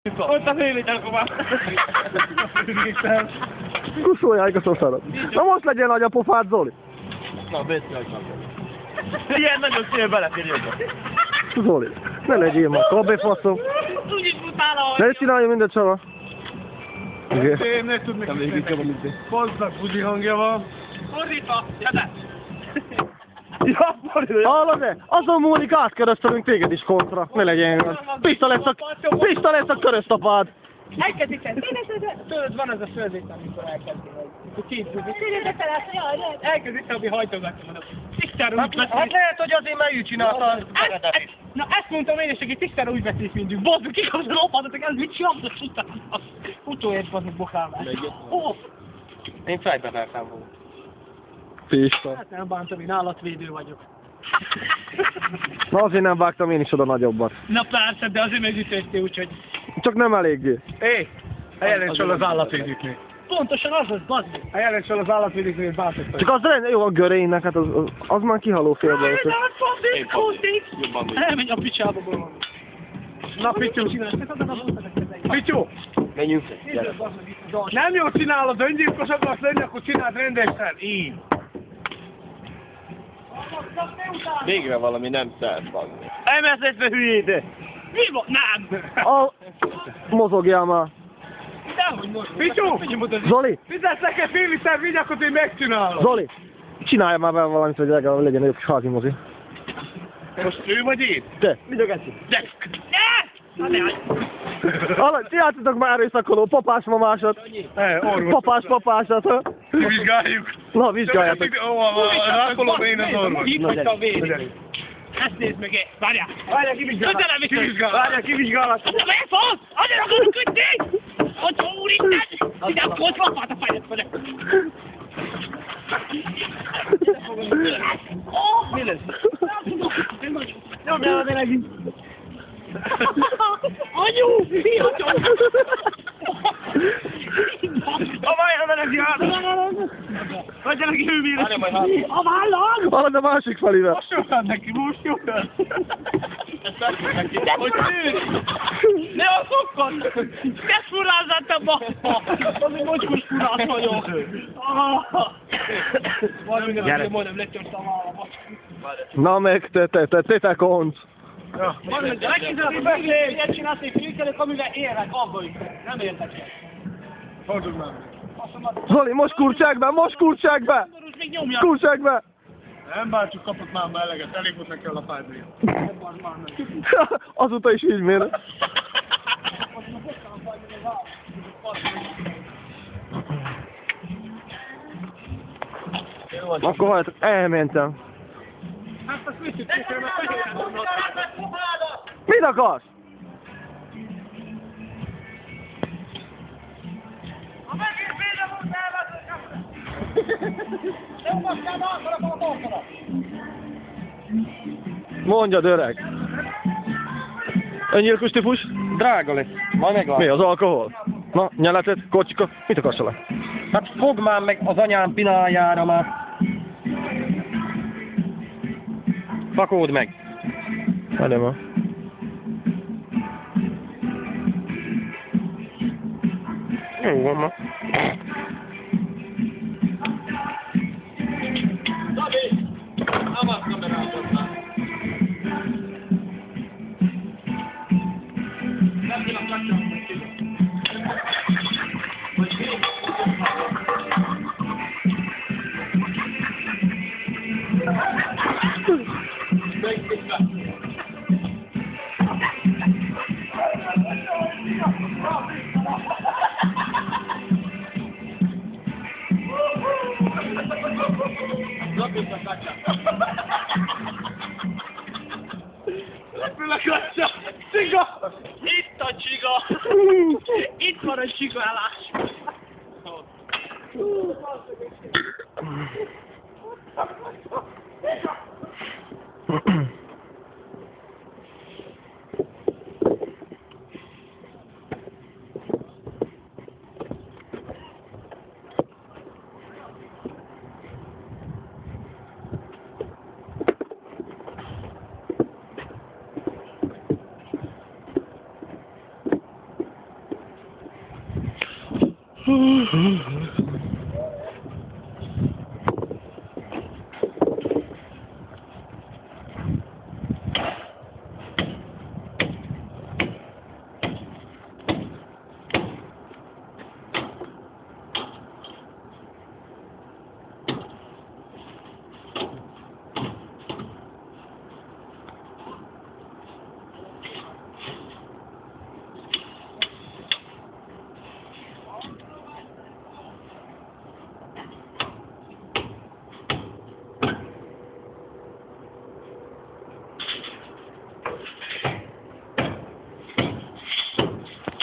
Ott a félét már. Kusolják a szoszarat. Na most legyen nagy a pofád, Zoli. Na, beszélj meg. Ilyen nagyon szél belefér jobban. Zoli, ne legyél már kabéfaszom. Úgyis utálom. Ne csinálja mindent, Csaba. Én ne tudnék is. Hozzak, buzi hangja van. Fordítva, jadás. Ja, hallod-e? Azon múlik átkeresztelünk téged is kontra. Ne legyen. Pista lesz a köröztapád. Elkezdíted. Tudod, van az a fölvétel, amikor elkezdi, hogy készülni. Elkezdíted, ami hajtogatni mondom. Tisztára úgy veszik. Hát lehet, hogy azért mert ő csinálta az eredetit. Na ezt mondtam én is, hogy tisztára úgy veszik mindünk. Bazduk, kikapcsolod a lopadatok, ez mit csinálsz? Utóért bazduk bokálmás. Én fejbe vertem volna. Pista. Hát nem bántam, én állatvédő vagyok. Na azért nem vágtam én is oda nagyobbat. Na persze, de azért megütöttél, úgyhogy... Csak nem eléggé. A jelentsel az állatvédőknél. Pontosan az az, bazd. A jelentsel az állatvédőknél bántott. Csak az jó a görénynek, hát az már kihaló félbe. Elmegy a picsába, bolond. Na, Pityu! Pityu! Menjünk. Nem jól csinálod, öngyilkos akarsz lenni, akkor csináld rendesen. Így. Végre valami nem szállt van. Elmeszedve hülyéde! Mi van? Nem! Mozogjál már. Dehogy most. Pityu! Zoli, Fizesz nekem fél liter vigyakot, én megcsinálom. Zoli, csinálj már vele valamit, hogy legalább legyen egy kis házi mozi. Most ő vagy én? Te. De! Ti játszatok már erőszakoló papás mamásat. Papásat, ha? Vizsgáljuk. Na, vizsgáljátok. Rákolom én az orvos. Így hagyta a vérét. Ezt nézd meg, várjál! Várjál, kivizsgálás. Várjál, kivizsgálás. Azt a befasz! Azért akarok ütni! Hogy úristen! Ide a kocsmapát a fejlet vagy! Mi lesz? Nyomjál de nekünk! Anyu! Mi a csomó? A vájra neki hátra! Adja neki hőmére! A vállam! Hallod a másik felével. Most jön neki, most jön! Hogy tűnik! Ne a szokkot! Te furázzál te baszta! Az egy mocskos furás vagyok! Gyere. Majdnem letört a vállamat. Na meg, te konc. Legközelebb beszélj! Ilyet csinálsz egy filmkelők, amivel élek, abba is. Nem érdekel. Fordulj már. Zoli, most kurtsák be! Még nyomja! Kurtsák be! Nem bántsuk, kapott már eleget, elég volt neki a lapátria. Azóta is így mér. Akkor halljátok, elmentem. Hát azt viszük készre, mert fehér vannak. Mit akarsz? A megint védre volt elveszett! Nem basszál, akkor a torkodat! Mondjad, öreg. Öngyilkos típus? Drága lesz. Majd Mi, meglátod. az alkohol? Na, nyeletet, kocsika, mit akarsz vele? Hát fogd már meg az anyám pináljára már. Fakód meg. Várjál már. Jó van ma. Szabi! Amaz kamerát már. Nem tudom, kapcsolom neki. Hogy mi? Repül a kacsa! Csiga! Itt a csiga! Itt van a csigálás!